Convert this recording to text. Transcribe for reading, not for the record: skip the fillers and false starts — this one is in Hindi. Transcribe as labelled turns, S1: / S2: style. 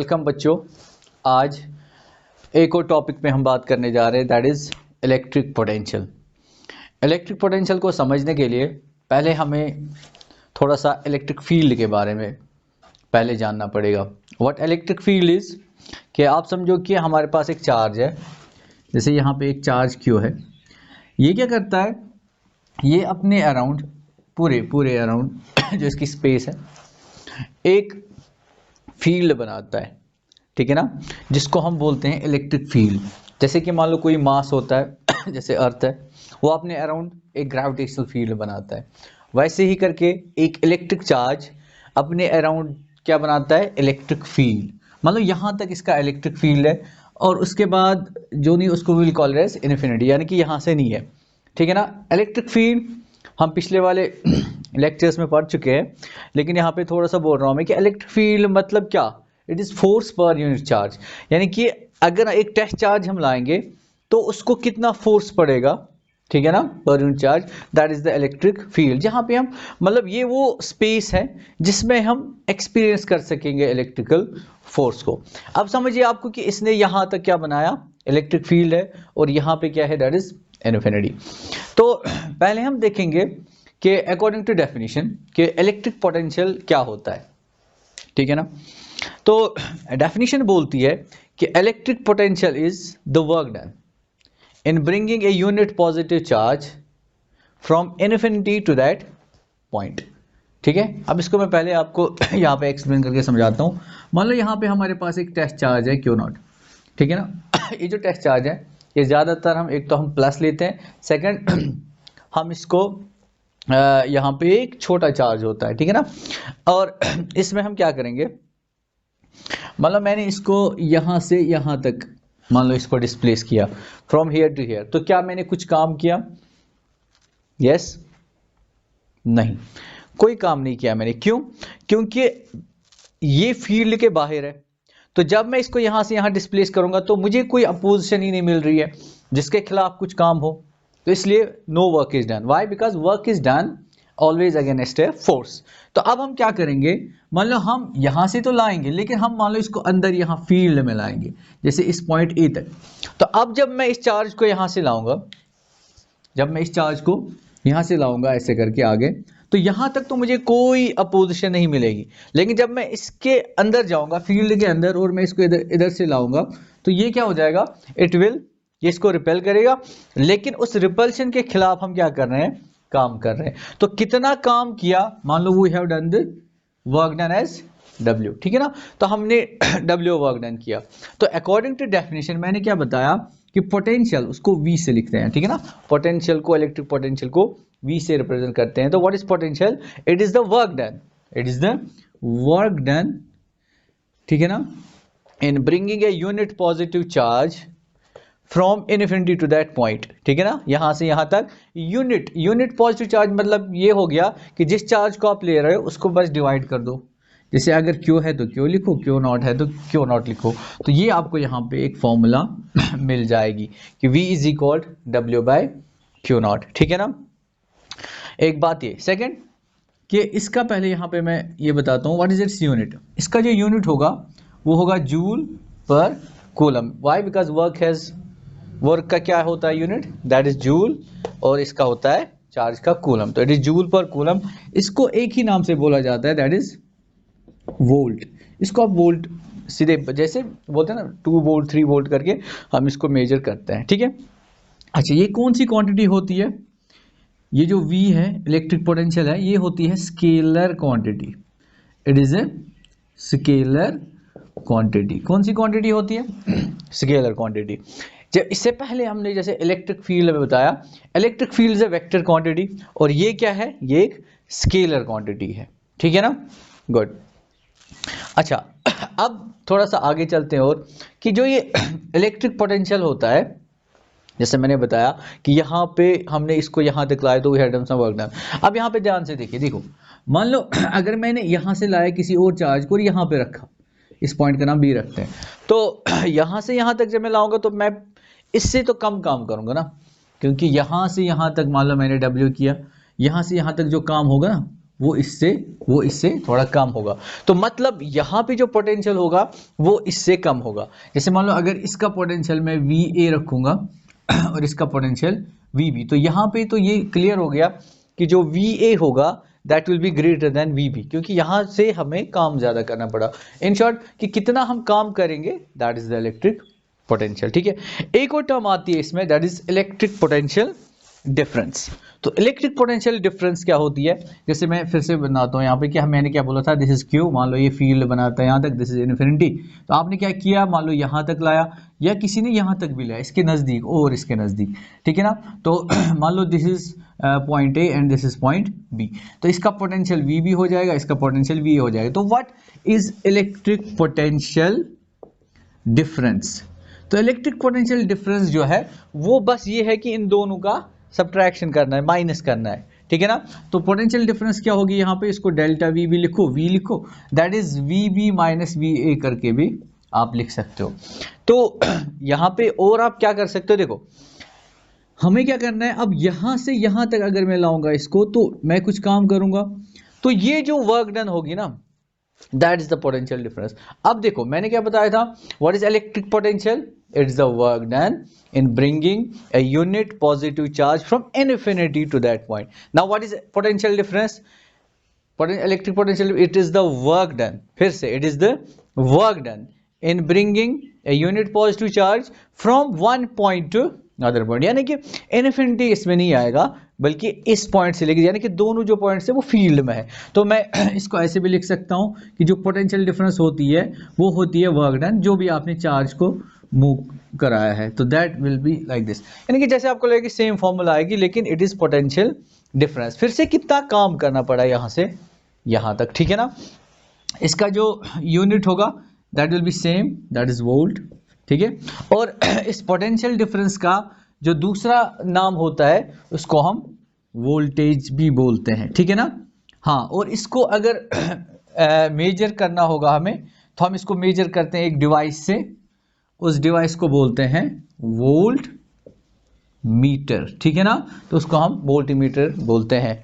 S1: वेलकम बच्चों। आज एक और टॉपिक पे हम बात करने जा रहे हैं, that is electric potential. Electric potential को समझने के लिए पहले हमें थोड़ा सा इलेक्ट्रिक फील्ड के बारे में पहले जानना पड़ेगा। व्हाट इलेक्ट्रिक फील्ड इज़ कि आप समझो कि हमारे पास एक चार्ज है, जैसे यहाँ पे एक चार्ज क्यू है। ये क्या करता है, ये अपने अराउंड पूरे अराउंड जो इसकी स्पेस है एक फील्ड बनाता है, ठीक है ना, जिसको हम बोलते हैं इलेक्ट्रिक फील्ड। जैसे कि मान लो कोई मास होता है जैसे अर्थ है, वो अपने अराउंड एक ग्रेविटेशनल फील्ड बनाता है। वैसे ही करके एक इलेक्ट्रिक चार्ज अपने अराउंड क्या बनाता है, इलेक्ट्रिक फील्ड। मान लो यहाँ तक इसका इलेक्ट्रिक फील्ड है और उसके बाद जो नहीं उसको विल कॉल एज इन्फिनिटी, यानी कि यहाँ से नहीं है, ठीक है ना। इलेक्ट्रिक फील्ड हम पिछले वाले लेक्चर्स में पढ़ चुके हैं, लेकिन यहाँ पे थोड़ा सा बोल रहा हूँ मैं कि इलेक्ट्रिक फील्ड मतलब क्या, it is force per unit charge. यानी कि अगर एक टेस्ट चार्ज हम लाएंगे तो उसको कितना फोर्स पड़ेगा, ठीक है ना, per unit charge, that is the electric field. जहाँ पे हम मतलब ये वो स्पेस है जिसमें हम एक्सपीरियंस कर सकेंगे इलेक्ट्रिकल फोर्स को। अब समझिए आपको कि इसने यहाँ तक क्या बनाया, इलेक्ट्रिक फील्ड है, और यहाँ पे क्या है, दैट इज इन्फिनिटी। तो पहले हम देखेंगे कि अकॉर्डिंग टू डेफिनेशन कि इलेक्ट्रिक पोटेंशियल क्या होता है, ठीक है ना। तो डेफिनेशन बोलती है कि electric potential is the work done in bringing a unit positive charge from infinity to that point, ठीक है। अब इसको मैं पहले आपको यहाँ पे एक्सप्लेन करके समझाता हूँ। मान लो यहाँ पे हमारे पास एक टेस्ट चार्ज है क्यू नॉट, ठीक है ना। ये जो टेस्ट चार्ज है ये ज़्यादातर हम एक तो हम प्लस लेते हैं, सेकंड हम इसको यहाँ पे एक छोटा चार्ज होता है, ठीक है ना। और इसमें हम क्या करेंगे, मान लो मैंने इसको यहाँ से यहाँ तक मान लो इसको डिस्प्लेस किया फ्रॉम हियर टू हियर, तो क्या मैंने कुछ काम किया? यस, नहीं, कोई काम नहीं किया मैंने। क्यों? क्योंकि ये फील्ड के बाहर है। तो जब मैं इसको यहाँ से यहाँ डिस्प्लेस करूंगा तो मुझे कोई अपोजिशन ही नहीं मिल रही है जिसके खिलाफ कुछ काम हो, तो इसलिए no work is done. Why? Because work is done always against a force. तो अब हम क्या करेंगे, मान लो हम यहां से तो लाएंगे, लेकिन हम मान लो इसको अंदर यहाँ फील्ड में लाएंगे, जैसे इस पॉइंट ए तक। तो अब जब मैं इस चार्ज को यहां से लाऊंगा, जब मैं इस चार्ज को यहां से लाऊंगा ऐसे करके आगे, तो यहां तक तो मुझे कोई अपोजिशन नहीं मिलेगी। लेकिन जब मैं इसके अंदर जाऊंगा फील्ड के अंदर और मैं इसको इधर इधर से लाऊंगा, तो ये क्या हो जाएगा, इट विल, ये इसको रिपेल करेगा। लेकिन उस रिपल्शन के खिलाफ हम क्या कर रहे हैं, काम कर रहे हैं। तो कितना काम किया, मान लो we have done the work done as W, ठीक है ना। तो हमने W वर्क डन किया। तो अकॉर्डिंग टू डेफिनेशन मैंने क्या बताया कि पोटेंशियल उसको V से लिखते हैं, ठीक है ना। पोटेंशियल को, इलेक्ट्रिक पोटेंशियल को V से रिप्रेजेंट करते हैं। तो what is potential? It is the work done, it is the work done, ठीक है ना, in bringing a unit positive charge from infinity to that point, ठीक है ना, यहां से यहां तक। यूनिट पॉजिटिव चार्ज मतलब ये हो गया कि जिस चार्ज को आप ले रहे हो उसको बस डिवाइड कर दो। जैसे अगर क्यू है तो क्यू लिखो, क्यू नॉट है तो क्यू नॉट लिखो। तो ये आपको यहाँ पे एक फॉर्मूला मिल जाएगी कि V is equal W by Q naught, ठीक है ना। एक बात ये, सेकंड कि इसका पहले यहाँ पे मैं ये बताता हूँ व्हाट इज इट्स यूनिट। इसका जो यूनिट होगा वो होगा जूल पर कूलम। वाई? बिकॉज वर्क का क्या होता है यूनिट, दैट इज जूल, और इसका होता है चार्ज का कूलम, तो इट इज जूल पर कूलम। इसको एक ही नाम से बोला जाता है, दैट इज वोल्ट। इसको आप वोल्ट सीधे जैसे बोलते हैं ना 2 वोल्ट 3 वोल्ट करके हम इसको मेजर करते हैं, ठीक है। अच्छा, ये कौन सी क्वांटिटी होती है, ये जो V है इलेक्ट्रिक पोटेंशियल है, ये होती है scalar quantity. It is a scalar quantity. कौन सी क्वांटिटी होती है? Scalar quantity. जब इससे पहले हमने जैसे इलेक्ट्रिक फील्ड में बताया, electric field is a vector quantity, और ये क्या है, ये एक स्केलर क्वांटिटी है, ठीक है ना। गुड। अच्छा, अब थोड़ा सा आगे चलते हैं और कि जो ये इलेक्ट्रिक पोटेंशियल होता है, जैसे मैंने बताया कि यहाँ पे हमने इसको यहाँ तक लाया तो we have done some work done. अब यहाँ पे ध्यान से देखिए, देखो मान लो अगर मैंने यहाँ से लाया किसी और चार्ज को और यहाँ पे रखा, इस पॉइंट का नाम B रखते हैं, तो यहाँ से यहाँ तक जब मैं लाऊंगा तो मैं इससे तो कम काम करूंगा ना, क्योंकि यहाँ से यहाँ तक मान लो मैंने W किया, यहाँ से यहाँ तक जो काम होगा ना वो इससे थोड़ा कम होगा। तो मतलब यहाँ पे जो पोटेंशियल होगा वो इससे कम होगा। जैसे मान लो अगर इसका पोटेंशियल मैं VA रखूंगा और इसका पोटेंशियल VB, तो यहाँ पे तो ये क्लियर हो गया कि जो VA होगा that will be greater than VB, क्योंकि यहाँ से हमें काम ज़्यादा करना पड़ा। इन शॉर्ट कि कितना हम काम करेंगे that is the electric potential. ठीक है, एक और टर्म आती है इसमें that is electric potential difference. तो इलेक्ट्रिक पोटेंशियल डिफरेंस क्या होती है, जैसे मैं फिर से बनाता हूँ यहाँ पे कि मैंने क्या बोला था, दिस इज क्यू, मान लो ये फील्ड बनाता है यहाँ तक, दिस इज इन्फिनिटी। तो आपने क्या किया, मान लो यहाँ तक लाया या किसी ने यहाँ तक भी लाया, इसके नज़दीक और इसके नज़दीक, ठीक है ना। तो मान लो this is point A and this is point B, तो इसका पोटेंशियल VB हो जाएगा, इसका पोटेंशियल VA हो जाएगा। तो what is electric potential difference? तो इलेक्ट्रिक पोटेंशियल डिफरेंस जो है वो बस ये है कि इन दोनों का सब्ट्रैक्शन करना है, माइनस करना है, ठीक है ना। तो पोटेंशियल डिफरेंस क्या होगी, यहाँ पे इसको डेल्टा VB लिखो, V लिखो, that is VB minus VA करके भी आप लिख सकते हो। तो यहाँ पे और आप क्या कर सकते हो, देखो हमें क्या करना है, अब यहां से यहां तक अगर मैं लाऊंगा इसको, तो मैं कुछ काम करूंगा, तो ये जो वर्क डन होगी ना that is the potential difference. अब देखो मैंने क्या बताया था, what is electric potential, it's the work done in bringing a unit positive charge from infinity to that point. Now what is potential difference? Electric potential, it is the work done, फिर से it is the work done in bringing a unit positive charge from one point to another point। यानी कि इन्फिनिटी इसमें नहीं आएगा बल्कि इस पॉइंट से लेके, यानी कि दोनों जो पॉइंट्स है वो फील्ड में है। तो मैं इसको ऐसे भी लिख सकता हूं कि जो पोटेंशियल डिफरेंस होती है वो होती है वर्क डन, जो भी आपने चार्ज को मूव कराया है। तो that will be like this, यानी कि जैसे आपको लगेगा सेम फॉर्मूला आएगी लेकिन इट इज पोटेंशियल डिफरेंस। फिर से कितना काम करना पड़ा यहां से यहां तक, ठीक है ना। इसका जो यूनिट होगा that will be same, that is volt, ठीक है। और इस पोटेंशियल डिफरेंस का जो दूसरा नाम होता है उसको हम वोल्टेज भी बोलते हैं, ठीक है ना। हाँ, और इसको अगर मेजर करना होगा हमें, तो हम इसको मेजर करते हैं एक डिवाइस से, उस डिवाइस को बोलते हैं वोल्ट मीटर, ठीक है ना। तो उसको हम वोल्ट मीटर बोलते हैं।